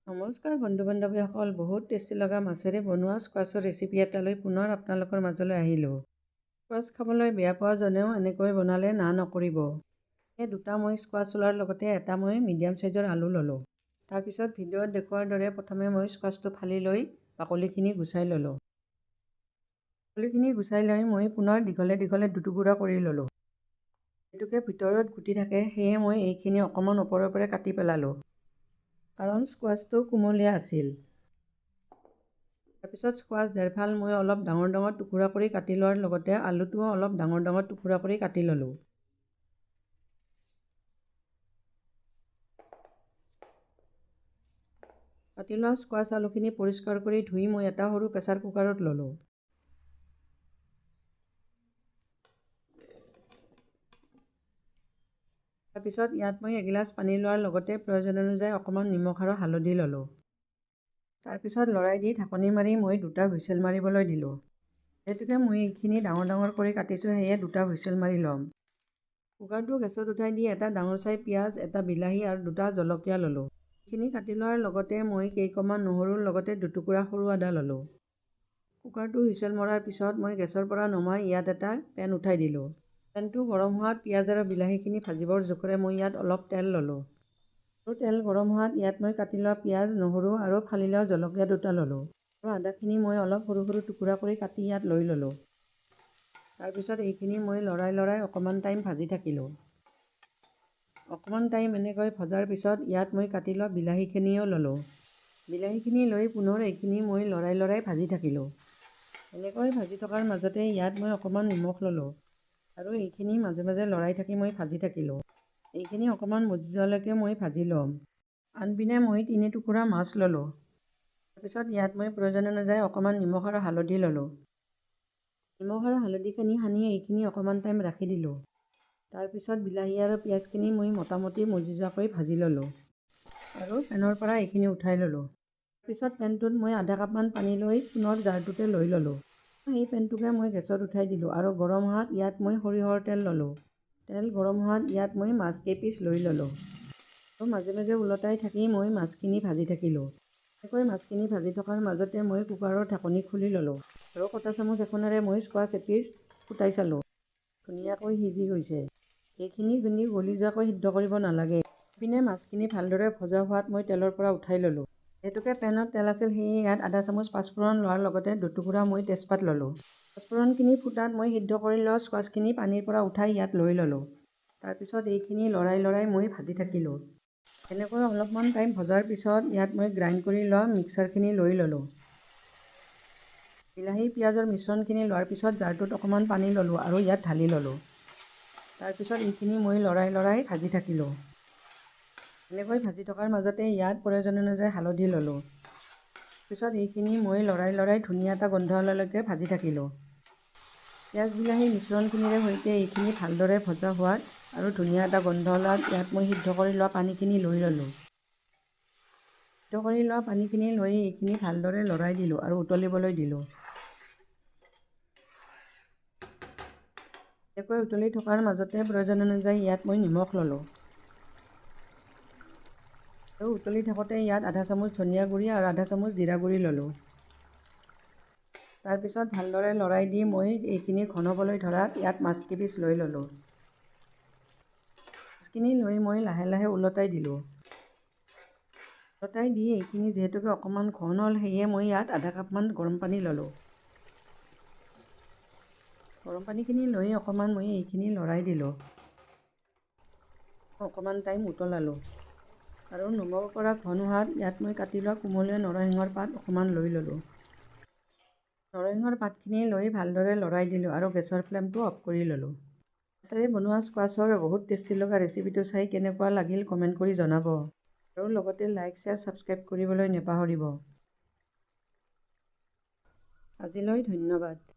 নমস্কাৰ বন্ধু-বান্ধৱীসকল, বহুত টেষ্টি লগা মাছেৰে বনোৱা স্কোৱাছৰ ৰেচিপি এটালৈ পুনৰ আপোনালোকৰ মাজলৈ আহিলোঁ। স্কোৱাছ খাবলৈ বেয়া পোৱা জনেও এনেকৈ বনালে না নকৰিব। এই দুটা মই স্কোৱাছ ওলাৰ লগতে এটা মই মিডিয়াম চাইজৰ আলু ল'লোঁ। তাৰপিছত ভিডিঅ'ত দেখুওৱাৰ দৰে প্ৰথমে মই স্কোৱাছটো ফালি লৈ বাকলিখিনি গুচাই ল'লোঁ। বাকলিখিনি গুচাই লৈ মই পুনৰ দীঘলে দীঘলে দুটুকুৰা কৰি ল'লোঁ। এইটোকে ভিতৰত গুটি থাকে, সেয়ে মই এইখিনি অকণমান ওপৰে ওপৰে কাটি পেলালোঁ। কাৰণ স্কোৱাছটো কুমলীয়া আছিল। তাৰপিছত স্কোৱাছ ডেৰফাল মই অলপ ডাঙৰ ডাঙৰ টুকুৰা কৰি কাটি লোৱাৰ লগতে আলুটোও অলপ ডাঙৰ ডাঙৰ টুকুৰা কৰি কাটি ল'লোঁ। কাটি লোৱা স্কোৱাছ আলুখিনি পৰিষ্কাৰ কৰি ধুই মই এটা সৰু প্ৰেছাৰ কুকাৰত ল'লোঁ। তাৰপিছত ইয়াত মই এগিলাচ পানী লোৱাৰ লগতে প্ৰয়োজন অনুযায়ী অকণমান নিমখ আৰু হালধি ল'লোঁ। তাৰপিছত লৰাই দি ঢাকনি মাৰি মই দুটা হুইচেল মাৰিবলৈ দিলোঁ। যিহেতুকে মই এইখিনি ডাঙৰ ডাঙৰ কৰি কাটিছোঁ, সেয়ে দুটা হুইচেল মাৰি ল'ম। কুকাৰটো গেছত উঠাই দি এটা ডাঙৰ চাই পিঁয়াজ, এটা বিলাহী আৰু দুটা জলকীয়া ল'লোঁ। এইখিনি কাটি লোৱাৰ লগতে মই কেইকমান নহৰুৰ লগতে দুটুকুৰা সৰু আদা ল'লোঁ। কুকাৰটো হুইচেল মৰাৰ পিছত মই গেছৰ পৰা নমাই ইয়াত এটা পেন উঠাই দিলোঁ। পেনটো গৰম হোৱাত পিঁয়াজ আৰু বিলাহীখিনি ভাজিবৰ জোখেৰে মই ইয়াত অলপ তেল ল'লোঁ। আৰু তেল গৰম হোৱাত ইয়াত মই কাটি লোৱা পিঁয়াজ, নহৰু আৰু ফালি লোৱা জলকীয়া দুটা ল'লোঁ। আৰু আদাখিনি মই অলপ সৰু সৰু টুকুৰা কৰি কাটি ইয়াত লৈ ল'লোঁ। তাৰপিছত এইখিনি মই লৰাই অকণমান টাইম ভাজি থাকিলোঁ। অকণমান টাইম এনেকৈ ভজাৰ পিছত ইয়াত মই কাটি লোৱা বিলাহীখিনিও ল'লোঁ। বিলাহীখিনি লৈ পুনৰ এইখিনি মই লৰাই ভাজি থাকিলোঁ। এনেকৈ ভাজি থকাৰ মাজতে ইয়াত মই অকণমান নিমখ ল'লোঁ। আৰু এইখিনি মাজে মাজে লৰাই থাকি মই ভাজি থাকিলোঁ। এইখিনি অকণমান মজি যোৱালৈকে মই ভাজি ল'ম। আনপিনে মই 3 টুকুৰা মাছ ল'লোঁ। তাৰপিছত ইয়াত মই প্ৰয়োজন অনুযায়ী অকণমান নিমখ আৰু হালধি ল'লোঁ। নিমখ আৰু হালধিখিনি সানি এইখিনি অকণমান টাইম ৰাখি দিলোঁ। তাৰপিছত বিলাহী আৰু পিঁয়াজখিনি মই মোটামুটি মজি যোৱাকৈ ভাজি ল'লোঁ। আৰু পেনৰ পৰা এইখিনি উঠাই ল'লোঁ। তাৰপিছত পেনটোত মই আধা কাপমান পানী লৈ পুনৰ জাৰটোতে লৈ ল'লোঁ। সেই পেনটোকে মই গেছত উঠাই দিলোঁ আৰু গৰম হোৱাত ইয়াত মই সৰিয়হৰ তেল ল'লোঁ। তেল গৰম হোৱাত ইয়াত মই মাছ কেইপিচ লৈ ল'লোঁ। আৰু মাজে মাজে ওলটাই থাকি মই মাছখিনি ভাজি থাকিলোঁ। এনেকৈ মাছখিনি ভাজি থকাৰ মাজতে মই কুকাৰৰ ঢাকনি খুলি ল'লোঁ। আৰু কটা চামুচ এখনেৰে মই স্কোৱাছ এপিচ ফুটাই চালোঁ। ধুনীয়াকৈ সিজি গৈছে। এইখিনি গলি যোৱাকৈ সিদ্ধ কৰিব নালাগে। ইপিনে মাছখিনি ভালদৰে ভজা হোৱাত মই তেলৰ পৰা উঠাই ল'লোঁ। যিহেতুকে পেনত তেল আছিল, সেয়ে ইয়াত আধা চামুচ পাঁচফোৰণ লোৱাৰ লগতে দুটুকুৰা মই তেজপাত ল'লোঁ। পাঁচফোৰণখিনি ফুটাত মই সিদ্ধ কৰি লোৱা স্কোৱাছখিনি পানীৰ পৰা উঠাই ইয়াত লৈ ল'লোঁ। তাৰপিছত এইখিনি লৰাই মই ভাজি থাকিলোঁ। এনেকৈ অলপমান টাইম ভজাৰ পিছত ইয়াত মই গ্ৰাইণ্ড কৰি লোৱা মিক্সাৰখিনি লৈ ল'লোঁ। বিলাহী পিঁয়াজৰ মিশ্ৰণখিনি লোৱাৰ পিছত জাৰটোত অকণমান পানী ল'লোঁ আৰু ইয়াত ঢালি ল'লোঁ। তাৰপিছত এইখিনি মই লৰাই ভাজি থাকিলোঁ। এনেকৈ ভাজি থকাৰ মাজতে ইয়াত প্ৰয়োজন অনুযায়ী হালধি ল'লোঁ। পিছত এইখিনি মই লৰাই ধুনীয়া এটা গোন্ধ ওলোৱালৈকে ভাজি থাকিলোঁ। পিঁয়াজ বিলাহী মিশ্ৰণখিনিৰে সৈতে এইখিনি ভালদৰে ভজা হোৱাত আৰু ধুনীয়া এটা গোন্ধ ওলোৱাত ইয়াত মই সিদ্ধ কৰি লোৱা পানীখিনি লৈ ল'লোঁ। সিদ্ধ কৰি লোৱা পানীখিনি লৈ এইখিনি ভালদৰে লৰাই দিলোঁ আৰু উতলিবলৈ দিলোঁ। এনেকৈ উতলি থকাৰ মাজতে প্ৰয়োজন অনুযায়ী ইয়াত মই নিমখ ল'লোঁ। আৰু উতলি থাকোঁতে ইয়াত আধা চামুচ ধনিয়া গুড়ি আৰু আধা চামুচ জিৰা গুড়ি ল'লোঁ। তাৰপিছত ভালদৰে লৰাই দি মই এইখিনি ঘন হ'বলৈ ধৰাত ইয়াত মাছ কেইপিচ লৈ ল'লোঁ। মাছখিনি লৈ মই লাহে ওলটাই দিলোঁ। ওলটাই দি এইখিনি যিহেতুকে অকণমান ঘন হ'ল, সেয়ে মই ইয়াত আধা কাপমান গৰম পানী ল'লোঁ। গৰম পানীখিনি লৈ অকণমান মই এইখিনি লৰাই দিলোঁ। অকণমান টাইম উতলালোঁ। আৰু নমাব পৰা ঘন হোৱাত ইয়াত মই কাটি লোৱা কোমলীয়া নৰসিংহৰ পাত অকণমান লৈ ল'লোঁ। নৰসিংহৰ পাতখিনি লৈ ভালদৰে লৰাই দিলোঁ আৰু গেছৰ ফ্লেমটো অফ কৰি ল'লোঁ। মাছেৰে বনোৱা স্কোৱাছৰ বহুত টেষ্টি লগা ৰেচিপিটো চাই কেনেকুৱা লাগিল কমেণ্ট কৰি জনাব। আৰু লগতে লাইক, শ্বেয়াৰ, ছাবস্ক্ৰাইব কৰিবলৈ নাপাহৰিব। আজিলৈ ধন্যবাদ।